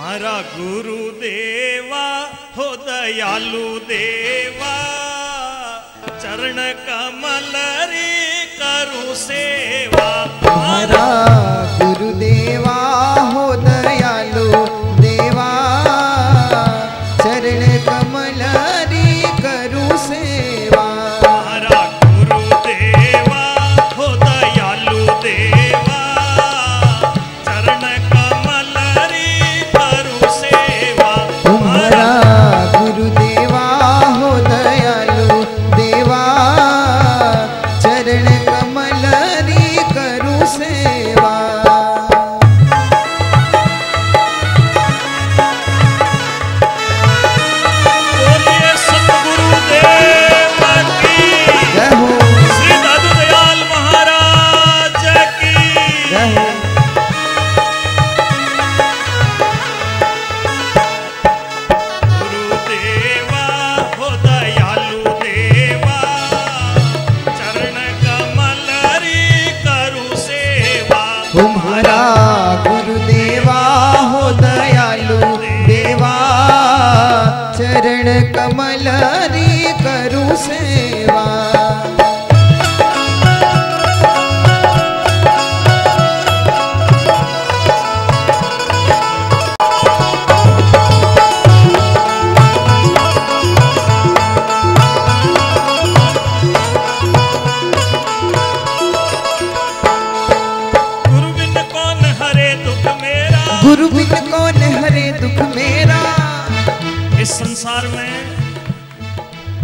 तुम्हारा गुरुदेवा हो दयालु देवा, चरण कमल रे करू सेवा। तुम्हारा गुरुदेवा हो दयालु देवा, चरण कमल रे करू सेवा। तुम्हारा गुरुदेवा हो दयालु देवा, चरण कमल रे करू सेवा। तुम्हारा गुरुदेवा हो दयालु देवा, चरण कमल रे करू सेवा। बोलिए सतगुरुदेव की जय हो, श्री दादू दयाल महाराज की जय हो। गुरुदेवा हो दयालु देवा, चरण कमल रे करू सेवा। तुम्हारा गुरुदेवा हो दयालु देवा, चरण कमल रे करू सेवा। गुरु बिन कौन हरे दुख मेरा। गुरु बिन कौन हरे दुख मेरा। इस संसार में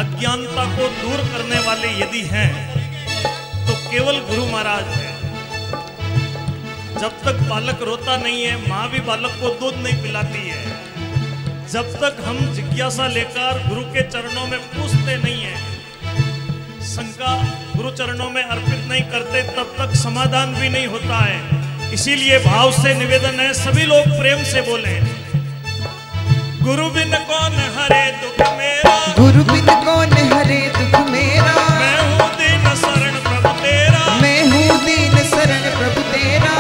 अज्ञानता को दूर करने वाले यदि हैं तो केवल गुरु महाराज हैं। जब तक बालक रोता नहीं है, माँ भी बालक को दूध नहीं पिलाती है। जब तक हम जिज्ञासा लेकर गुरु के चरणों में पूछते नहीं है, शंका गुरु चरणों में अर्पित नहीं करते, तब तक समाधान भी नहीं होता है। इसीलिए भाव से निवेदन है, सभी लोग प्रेम से बोले, गुरु बिन कौन हरे दुख मेरा। गुरु बिन कौन हरे दुख मेरा। मैं हूँ दीन शरण प्रभु तेरा। मैं हूँ दीन शरण प्रभु तेरा।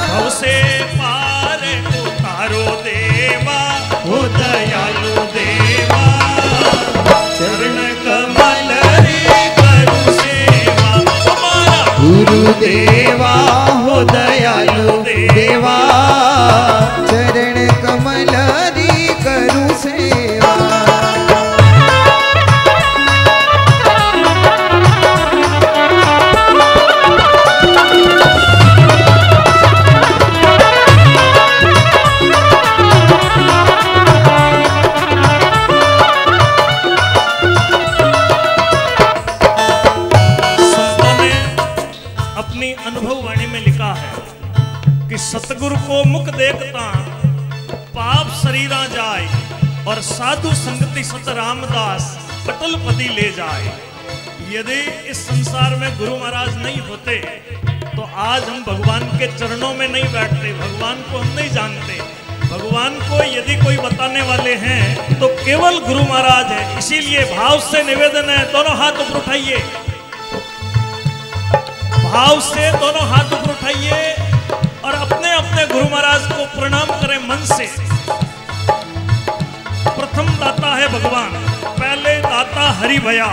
भव से पार उतारो देवा हो दयालु देवा, चरण कमल रे करू सेवा। तुम्हारा गुरुदेवा हो दयालु देवा, चरण कमल रे करू सेवा। संतों ने अपनी अनुभव वाणी में लिखा है कि सतगुरु को मुख देखता पाप शरीरा जाए, और साधु संगति सत रामदास अटल पति ले जाए। यदि इस संसार में गुरु महाराज नहीं होते तो आज हम भगवान के चरणों में नहीं बैठते, भगवान को हम नहीं जानते। भगवान को यदि कोई बताने वाले हैं तो केवल गुरु महाराज है। इसीलिए भाव से निवेदन है, दोनों हाथ ऊपर उठाइए, भाव से दोनों हाथ ऊपर उठाइए और अपने अपने गुरु महाराज को प्रणाम करें मन से। प्रथम दाता है भगवान, पहले दाता हरि भया,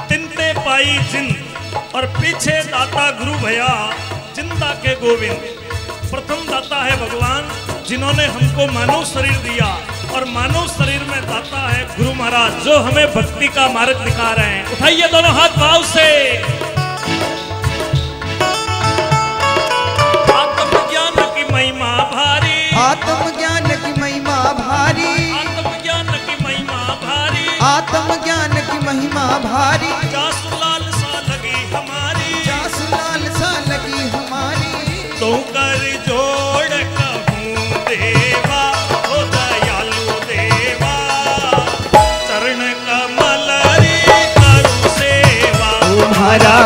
तिनते पाई जिंद, और पीछे दाता गुरु भया, जिंदा के गोविंद। प्रथम दाता है भगवान, जिन्होंने हमको मानव शरीर दिया, और मानव शरीर में दाता है गुरु महाराज, जो हमें भक्ति का मार्ग दिखा रहे हैं। उठाइए दोनों हाथ भाव से। आत्मज्ञान की महिमा भारी, आत्मज्ञान की महिमा भारी, आत्मज्ञान की महिमा भारी, आत्मज्ञान की महिमा भारी। जासुलाल सा लगी हमारी, जासुलाल सा लगी हमारी। तो कर जोड़ कहूँ देवा हो दयालु देवा, चरण कमल रे करू सेवा। तुम्हारा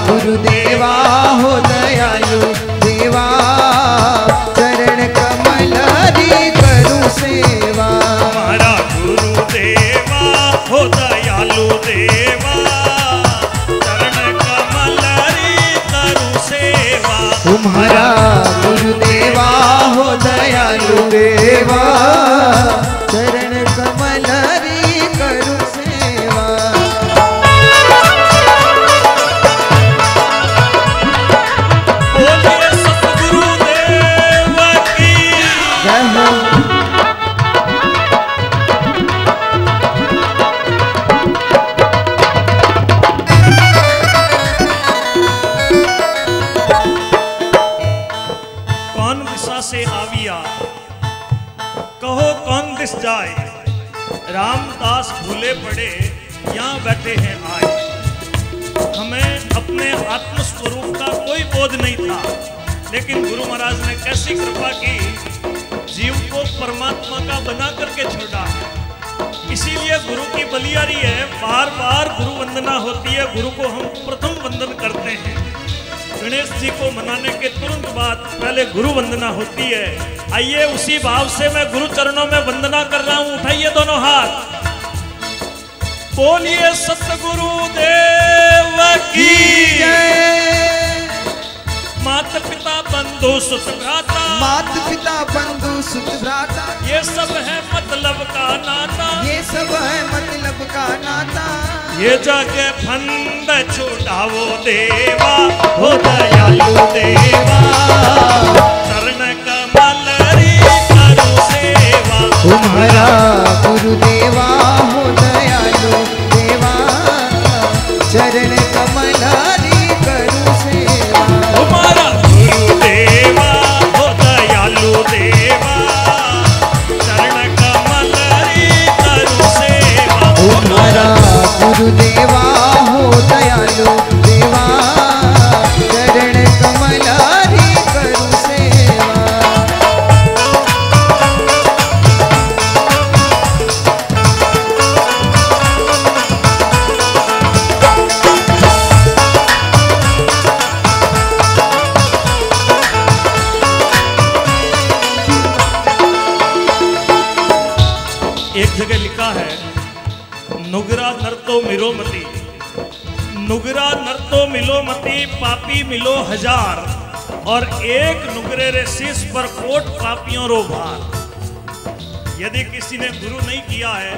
गुरुदेवा हो दयालु देवा, चरण कमल जय हो। कौन दिशा से आविया, कहो कौन दिस जाए, रामदास भूले पड़े यहाँ बैठे हैं आए। हमें अपने आत्म स्वरूप का कोई बोध नहीं था, लेकिन गुरु महाराज ने कैसी कृपा की, जीव को परमात्मा का बना करके छोड़ा है। इसीलिए गुरु की बलियारी है, बार बार गुरु वंदना होती है। गुरु को हम प्रथम वंदन करते हैं। गणेश जी को मनाने के तुरंत बाद पहले गुरु वंदना होती है। आइए उसी भाव से मैं गुरु चरणों में वंदना कर रहा हूं। उठाइए दोनों हाथ, बोलिए सतगुरु देव की जय। माता पिता बंधु सुत भ्राता, माता पिता बंधु सुत भ्राता, ये सब है मतलब का नाता, ये सब है मतलब का नाता। ये जगे फंद छुड़ावो देवा, हो दयालु देवा, चरण कमल री करो सेवा। तुम्हारा गुरुदेवा हो दयालु देवा, चरण कमल री करूं सेवा। तुम्हारा गुरुदेवा हो दयालु देवा, चरण कमल री करो सेवा। तुम्हारा गुरुदेवा हो दयालु देवा, चरण कमल री करूं सेवा। एक जगह लिखा है, नुगरा नर तो मिलो मती, नुगरा नर तो मिलो मती, पापी मिलो हजार, और एक नुगरे रे शीश पर कोट पापियों रो भार। यदि किसी ने गुरु नहीं किया है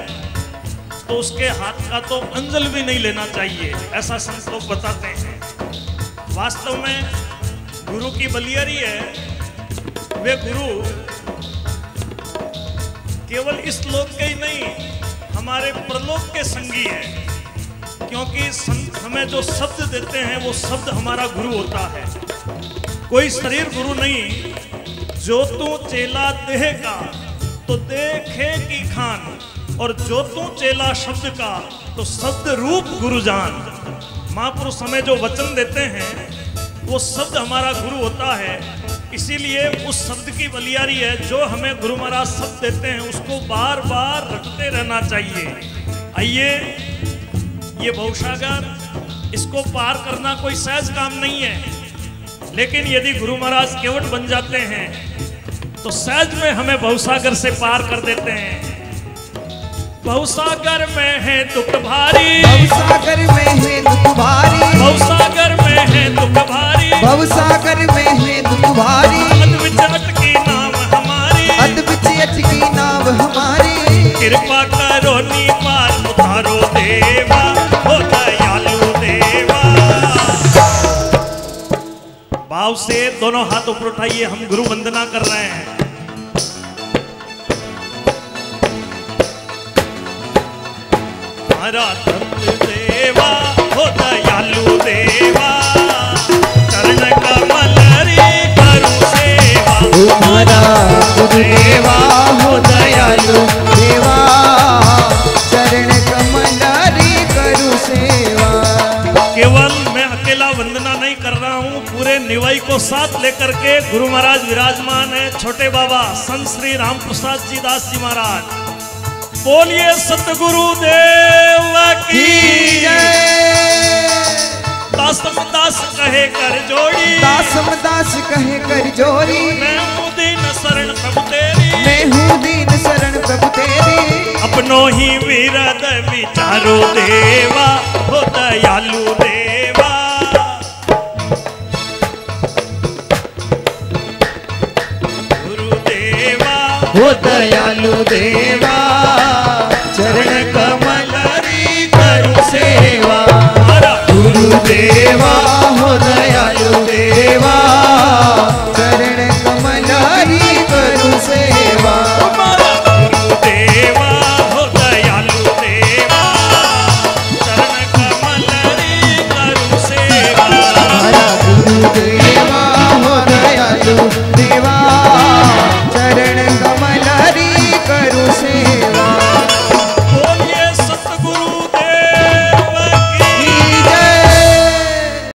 तो उसके हाथ का तो अंजल भी नहीं लेना चाहिए, ऐसा संत लोग बताते हैं। वास्तव में गुरु की बलियारी है। वे गुरु केवल इस लोक के ही नहीं, हमारे परलोक के संगी है। क्योंकि संत हमें जो शब्द देते हैं वो शब्द हमारा गुरु होता है। कोई शरीर गुरु नहीं। जो तू चेला देह का तो देखे की खान, और जो तू चेला शब्द का तो शब्द रूप गुरु जान। महापुरुष हमें जो वचन देते हैं वो शब्द हमारा गुरु होता है। इसीलिए उस शब्द की बलियारी है। जो हमें गुरु महाराज शब्द देते हैं उसको बार बार रटते रहना चाहिए। आइए, ये भवसागर, इसको पार करना कोई सहज काम नहीं है, लेकिन यदि गुरु महाराज केवट बन जाते हैं तो सहज में हमें भवसागर से पार कर देते हैं। भवसागर में है दुख भारी, भवसागर में है दुख भारी, भवसागर में है दुख भारी, भवसागर में है दुख भारी, अद्विच अटकी नाम हमारी, अद्विच अटकी नाम हमारी। कृपा करो नी पार उतारो देवा, हो दयालु देवा। भाव से दोनों हाथ ऊपर उठाइए, हम गुरु वंदना कर रहे हैं। हमारा देवा, हो दयालु देवा, चरण कमल रे करो सेवा। तुम्हारा गुरुदेवा हो दयालु देवा, चरण कमल री करूं सेवा। केवल मैं अकेला वंदना नहीं कर रहा हूँ, पूरे निवाई को साथ लेकर के गुरु महाराज विराजमान है। छोटे बाबा संत श्री राम प्रसाद जी दास जी महाराज, बोलिए सतगुरु देव की जय। दासम दास कहे कर जोड़ी, दासम दास कहे कर जोड़ी, मैं हूँ दीन शरण प्रभु तेरी, मैं हूँ दीन शरण प्रभु तेरी। अपनो ही विरद विचारो देवा, हो दयालु देवा। गुरुदेवा हो दयालु देवा, चरण कमल री करूं सेवा। हमारा गुरुदेवा हो दयालु